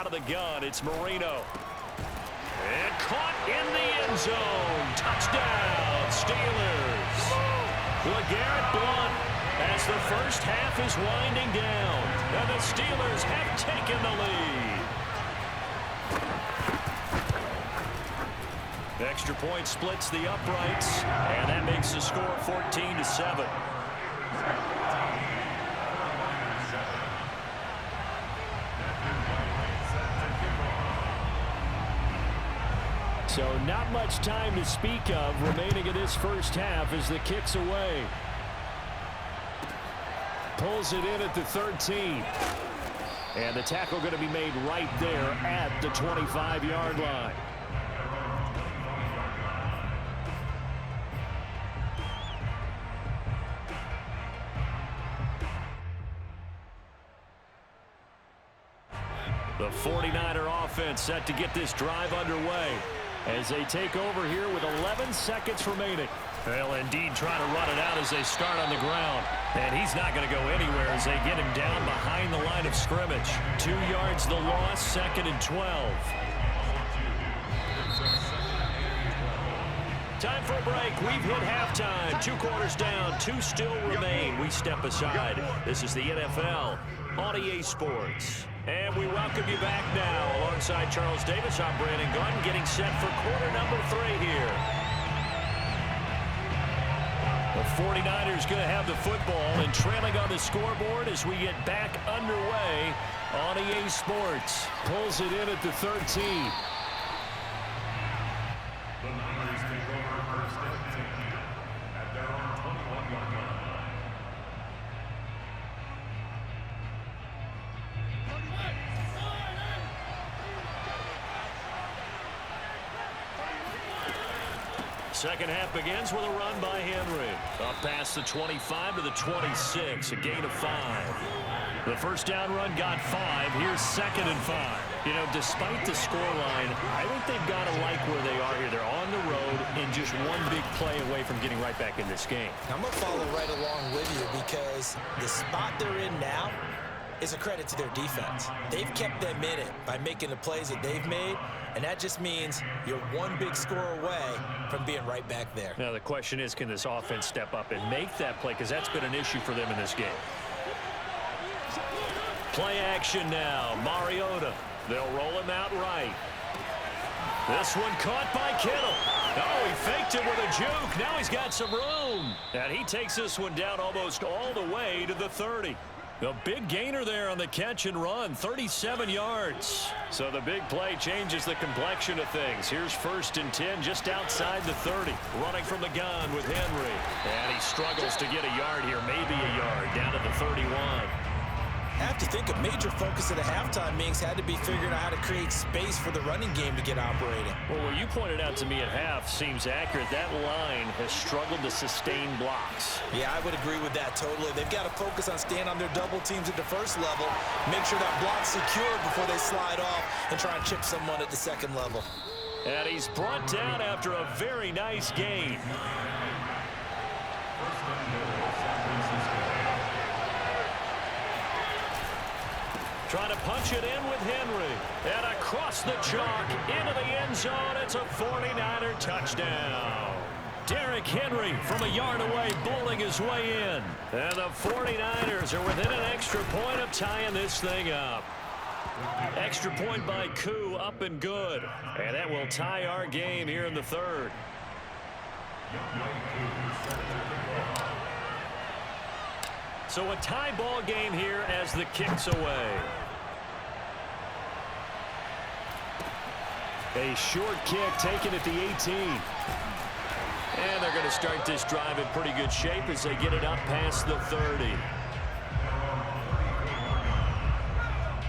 out of the gun. It's Marino. And caught in the end zone. Touchdown, Steelers. LeGarrette Blount as the first half is winding down. And the Steelers have taken the lead. Extra point splits the uprights, and that makes the score 14-7. So not much time to speak of remaining in this first half as the kick's away. Pulls it in at the 13. And the tackle going to be made right there at the 25-yard line. The 49er offense set to get this drive underway as they take over here with 11 seconds remaining. They'll indeed try to run it out as they start on the ground. And he's not going to go anywhere as they get him down behind the line of scrimmage. 2 yards the loss, 2nd and 12. Time for a break. We've hit halftime. 2 quarters down, 2 still remain. We step aside. This is the NFL on EA Sports. And we welcome you back now. Alongside Charles Davis, I'm Brandon Gunn, getting set for quarter number 3 here. The 49ers going to have the football and trailing on the scoreboard as we get back underway on EA Sports. Pulls it in at the 13. The Niners take over first and 10 at their own 21-yard line. Second half begins with a run by Henry. Up past the 25 to the 26, a gain of 5. The first down run got 5. Here's 2nd and 5. You know, despite the scoreline, I think they've got to like where they are here. They're on the road and just one big play away from getting right back in this game. I'm going to follow right along with you because the spot they're in now is a credit to their defense. They've kept them in it by making the plays that they've made, and that just means you're one big score away from being right back there. Now the question is, can this offense step up and make that play? Because that's been an issue for them in this game. Play action now. Mariota. They'll roll him out right. This one caught by Kittle. Oh, he faked it with a juke. Now he's got some room. And he takes this one down almost all the way to the 30. A big gainer there on the catch and run, 37 yards. So the big play changes the complexion of things. Here's 1st and 10 just outside the 30. Running from the gun with Henry. And he struggles to get a yard here, maybe a yard, down to the 31. I have to think a major focus at the halftime meetings had to be figuring out how to create space for the running game to get operating. Well, what you pointed out to me at half seems accurate. That line has struggled to sustain blocks. Yeah, I would agree with that totally. They've got to focus on staying on their double teams at the first level, make sure that block's secure before they slide off and try and chip someone at the second level. And he's brought down after a very nice gain. Trying to punch it in with Henry. And across the chalk into the end zone. It's a 49er touchdown. Derrick Henry from a yard away bowling his way in. And the 49ers are within an extra point of tying this thing up. Extra point by Koo, up and good. And that will tie our game here in the 3rd. So a tie ball game here as the kick's away. A short kick taken at the 18. And they're going to start this drive in pretty good shape as they get it up past the 30.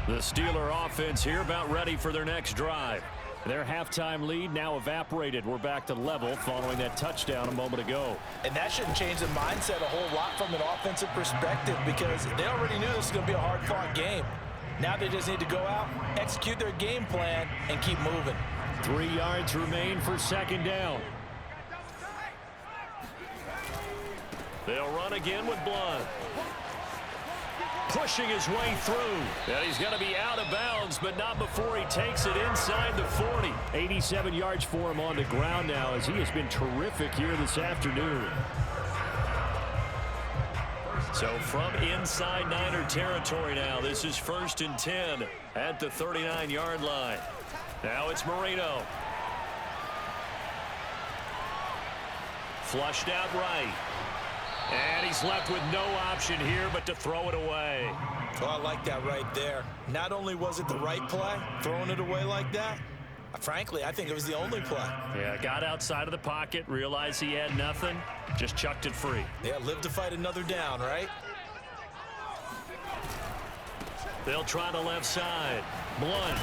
The Steeler offense here about ready for their next drive. Their halftime lead now evaporated. We're back to level following that touchdown a moment ago. And that shouldn't change the mindset a whole lot from an offensive perspective because they already knew this was going to be a hard-fought game. Now they just need to go out, execute their game plan, and keep moving. 3 yards remain for 2nd down. They'll run again with Blount. pushing his way through. And he's going to be out of bounds, but not before he takes it inside the 40. 87 yards for him on the ground now, as he has been terrific here this afternoon. So from inside Niner territory now, this is 1st and 10 at the 39-yard line. Now it's Marino. Flushed out right. And he's left with no option here but to throw it away. Oh, I like that right there. Not only was it the right play, throwing it away like that, frankly, I think it was the only play. Yeah, got outside of the pocket, realized he had nothing, just chucked it free. Yeah, live to fight another down, right? They'll try the left side. Blunt.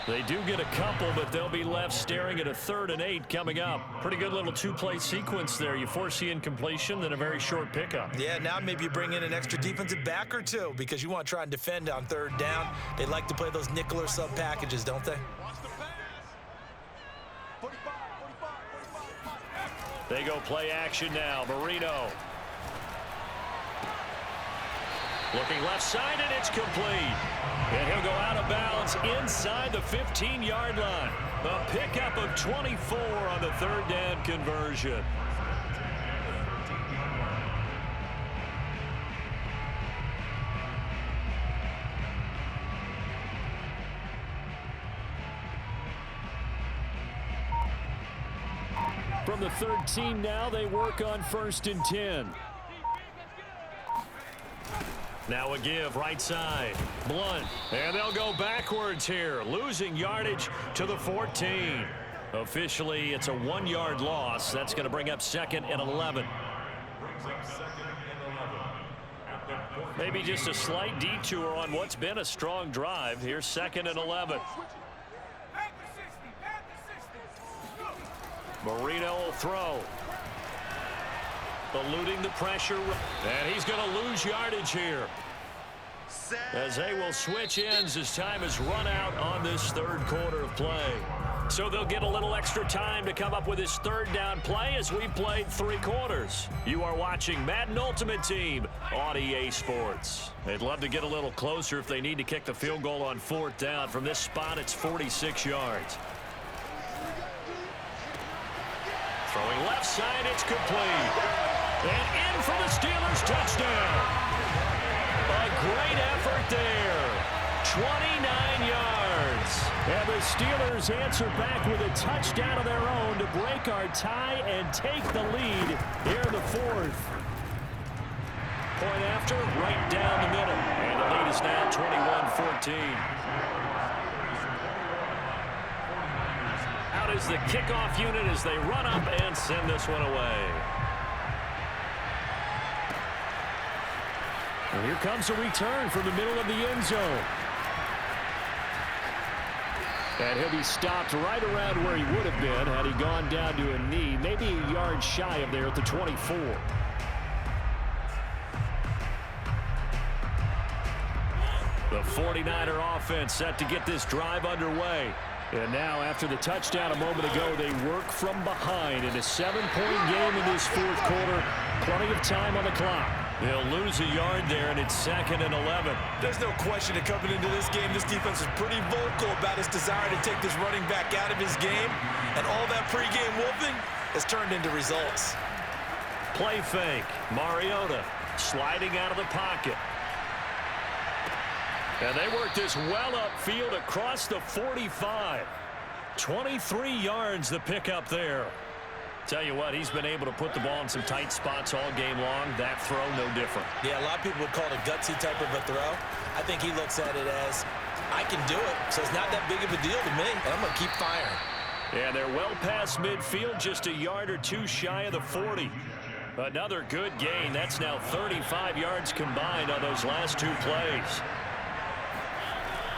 They do get a couple, but they'll be left staring at a 3rd and 8 coming up. Pretty good little two-play sequence there. You force the incompletion, then a very short pickup. Yeah, now maybe you bring in an extra defensive back or two because you want to try and defend on 3rd down. They like to play those nickel or sub packages, don't they? They go play action now. Marino. Looking left side, and it's complete. And he'll go out of bounds inside the 15-yard line. A pickup of 24 on the 3rd down conversion. From the 13 now, they work on 1st and 10. Now a give right side. Blunt. And they'll go backwards here. Losing yardage to the 14. Officially, it's a 1-yard loss. That's going to bring up 2nd and 11. Maybe just a slight detour on what's been a strong drive. Here's 2nd and 11. Marino will throw. Eluding the pressure. And he's going to lose yardage here. As they will switch ends as time has run out on this 3rd quarter of play. So they'll get a little extra time to come up with his 3rd down play as we played 3 quarters. You are watching Madden Ultimate Team on EA Sports. They'd love to get a little closer if they need to kick the field goal on 4th down. From this spot, it's 46 yards. Throwing left side, it's complete. And in for the Steelers touchdown. A great effort there. 29 yards. And the Steelers answer back with a touchdown of their own to break our tie and take the lead here in the 4th. Point after, right down the middle. And the lead is now 21-14. Out is the kickoff unit as they run up and send this one away. And here comes a return from the middle of the end zone. And he'll be stopped right around where he would have been had he gone down to a knee, maybe a yard shy of there at the 24. The 49er offense set to get this drive underway. And now, after the touchdown a moment ago, they work from behind in a 7-point game in this 4th quarter. Plenty of time on the clock. They'll lose a yard there, and it's 2nd and 11. There's no question that coming into this game, this defense is pretty vocal about its desire to take this running back out of his game. And all that pregame wolfing has turned into results. Play fake. Mariota sliding out of the pocket. And they work this well upfield across the 45. 23 yards the pickup there. Tell you what, he's been able to put the ball in some tight spots all game long. That throw, no different. Yeah, a lot of people would call it a gutsy type of a throw. I think he looks at it as, I can do it, so it's not that big of a deal to me, and I'm going to keep firing. Yeah, they're well past midfield, just a yard or two shy of the 40. Another good gain. That's now 35 yards combined on those last 2 plays.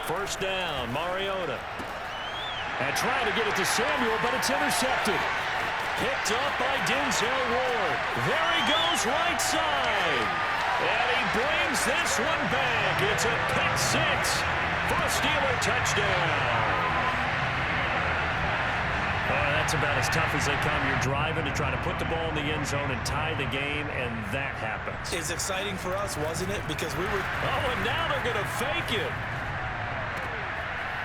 1st down, Mariota. And trying to get it to Samuel, but it's intercepted. Picked up by Denzel Ward. There he goes right side. And he brings this one back. It's a pick 6 for a Steeler touchdown. that's about as tough as they come. You're driving to try to put the ball in the end zone and tie the game, and that happens. It's exciting for us, wasn't it? Because we were... Oh, and now they're going to fake it.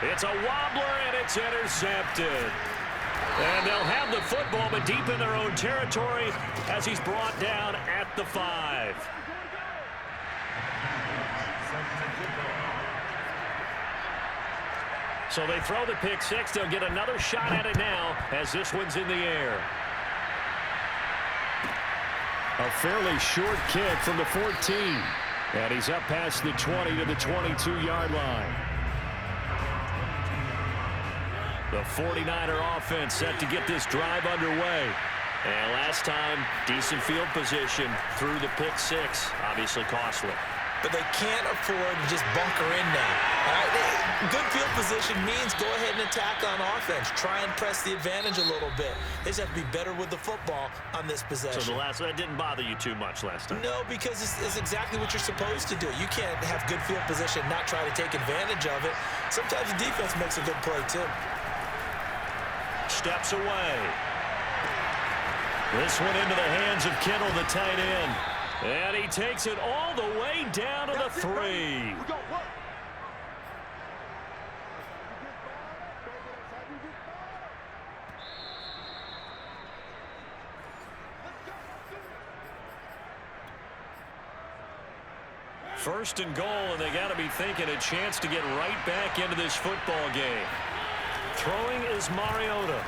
It's a wobbler, and it's intercepted. And they'll have the football, but deep in their own territory as he's brought down at the 5. So they throw the pick six. They'll get another shot at it now as this one's in the air. A fairly short kick from the 14. And he's up past the 20 to the 22-yard line. The 49er offense set to get this drive underway. And last time, decent field position through the pick six. Obviously costly. But they can't afford to just bunker in now. Good field position means go ahead and attack on offense. Try and press the advantage a little bit. They just have to be better with the football on this possession. So that didn't bother you too much last time? No, because it's exactly what you're supposed to do. You can't have good field position and not try to take advantage of it. Sometimes the defense makes a good play, too. Steps away. This one into the hands of Kittle, the tight end. And he takes it all the way down to the 3. First and goal, and they got to be thinking a chance to get right back into this football game. Throwing is Mariota.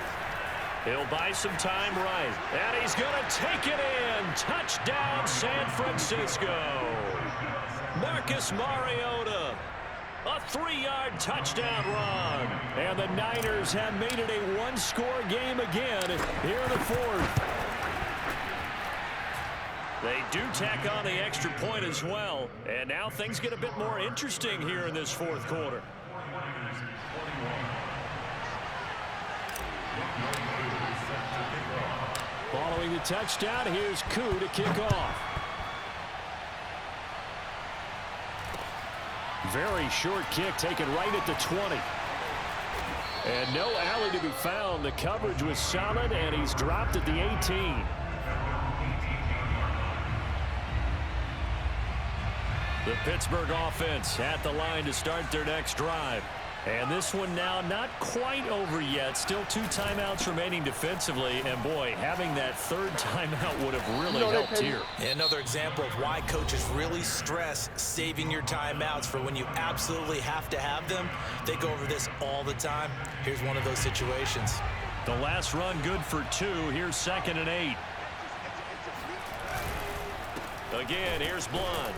He'll buy some time right. And he's going to take it in. Touchdown, San Francisco. Marcus Mariota. A 3-yard touchdown run. And the Niners have made it a one-score game again here in the 4th. They do tack on the extra point as well. And now things get a bit more interesting here in this 4th quarter. Following the touchdown, here's Koo to kick off. Very short kick taken right at the 20. And no alley to be found. The coverage was solid, and he's dropped at the 18. The Pittsburgh offense at the line to start their next drive. And this one now not quite over yet. Still 2 timeouts remaining defensively. And, boy, having that 3rd timeout would have really helped here. Another example of why coaches really stress saving your timeouts for when you absolutely have to have them. They go over this all the time. Here's one of those situations. The last run good for 2. Here's 2nd and 8. Again, here's Blunt.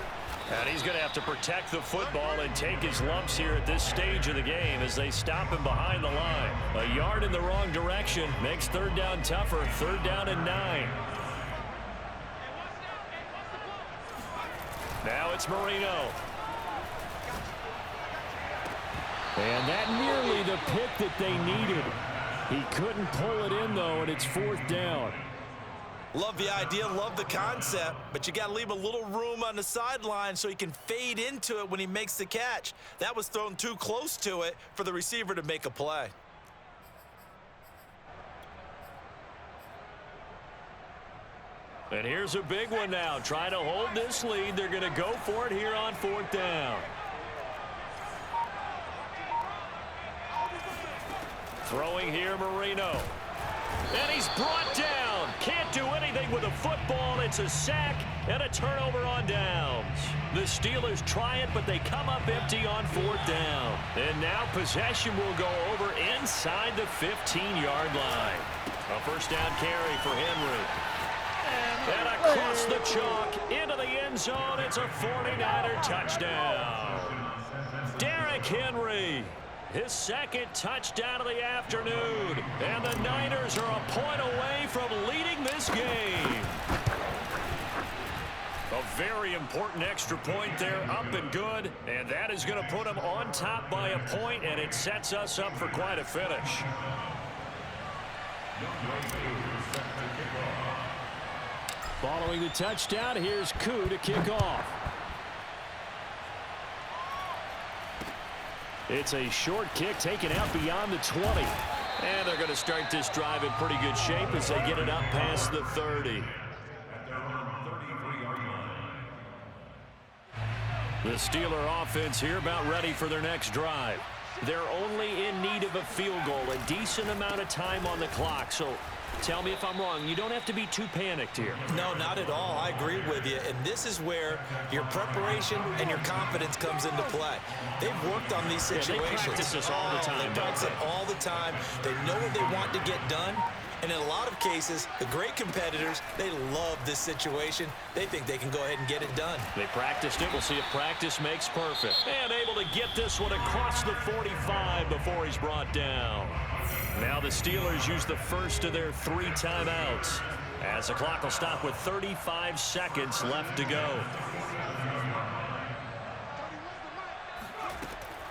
And he's going to have to protect the football and take his lumps here at this stage of the game as they stop him behind the line. A yard in the wrong direction makes 3rd down tougher. 3rd down and 9. Now it's Marino. And that nearly the pick that they needed. He couldn't pull it in, though, and it's 4th down. Love the idea, love the concept, but you got to leave a little room on the sideline so he can fade into it when he makes the catch. That was thrown too close to it for the receiver to make a play. And here's a big one now. Trying to hold this lead. They're going to go for it here on 4th down. Throwing here, Marino. And he's brought down. Can't do anything with a football. It's a sack and a turnover on downs. The Steelers try it, but they come up empty on 4th down. And now possession will go over inside the 15-yard line. A 1st down carry for Henry. And across the chalk into the end zone. It's a 49er touchdown. Derrick Henry. His 2nd touchdown of the afternoon. And the Niners are a point away from leading this game. A very important extra point there, up and good. And that is going to put them on top by a point, and it sets us up for quite a finish. Following the touchdown, here's Koo to kick off. It's a short kick taken out beyond the 20. And they're going to start this drive in pretty good shape as they get it up past the 30. The Steeler offense here about ready for their next drive. They're only in need of a field goal, a decent amount of time on the clock. So tell me if I'm wrong. You don't have to be too panicked here. No, not at all. I agree with you. And this is where your preparation and your confidence comes into play. They've worked on these situations. They practice this all the time. They practice it all the time. They know what they want to get done. And in a lot of cases, the great competitors, they love this situation. They think they can go ahead and get it done. They practiced it. We'll see if practice makes perfect. And able to get this one across the 45 before he's brought down. Now the Steelers use the first of their 3 timeouts, as the clock will stop with 35 seconds left to go.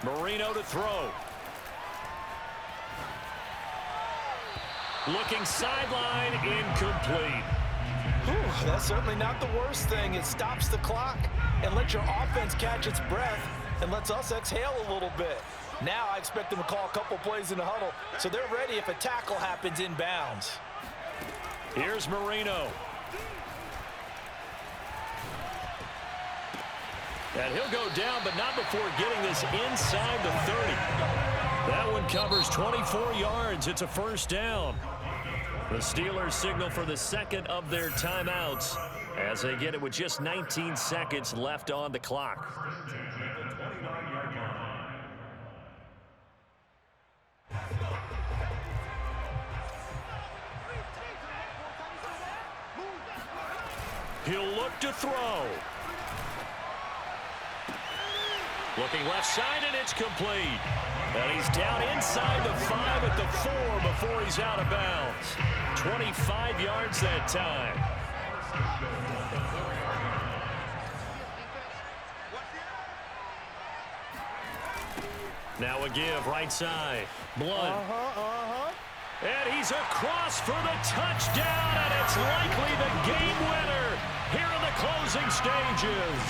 Marino to throw. Looking sideline, incomplete. Whew, that's certainly not the worst thing. It stops the clock and lets your offense catch its breath and lets us exhale a little bit. Now I expect them to call a couple plays in the huddle, so they're ready if a tackle happens inbounds. Here's Marino. And he'll go down, but not before getting this inside the 30. That one covers 24 yards. It's a first down. The Steelers signal for the second of their timeouts as they get it with just 19 seconds left on the clock. He'll look to throw. Looking left side, and it's complete. And he's down inside the 5 at the 4 before he's out of bounds. 25 yards that time. Now a give, right side. Blunt. And he's across for the touchdown, and it's likely the game winner here in the closing stages.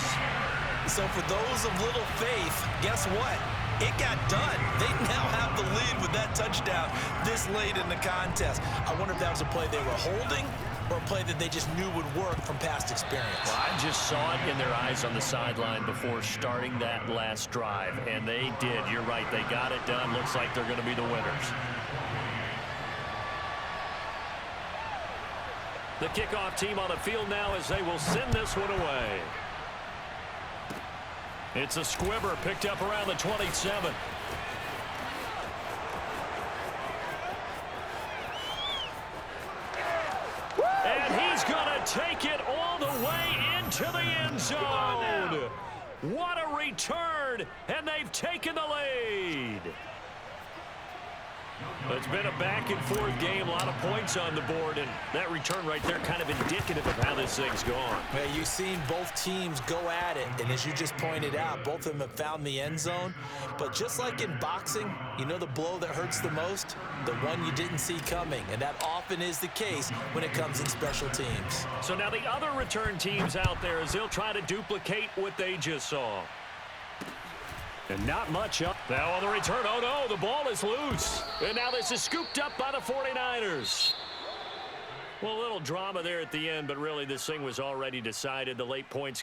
So for those of little faith, guess what? It got done. They now have the lead with that touchdown this late in the contest. I wonder if that was a play they were holding or a play that they just knew would work from past experience. Well, I just saw it in their eyes on the sideline before starting that last drive, and they did. You're right. They got it done. Looks like they're going to be the winners. The kickoff team on the field now as they will send this one away. It's a squibber picked up around the 27. And he's going to take it all the way into the end zone. What a return, and they've taken the lead. It's been a back-and-forth game, a lot of points on the board, and that return right there kind of indicative of how this thing's gone. Well, you've seen both teams go at it, and as you just pointed out, both of them have found the end zone. But just like in boxing, you know the blow that hurts the most? The one you didn't see coming, and that often is the case when it comes in special teams. So now the other return teams out there as they'll try to duplicate what they just saw. And not much up. Now on the return, oh no, the ball is loose. And now this is scooped up by the 49ers. Well, a little drama there at the end, but really this thing was already decided. The late points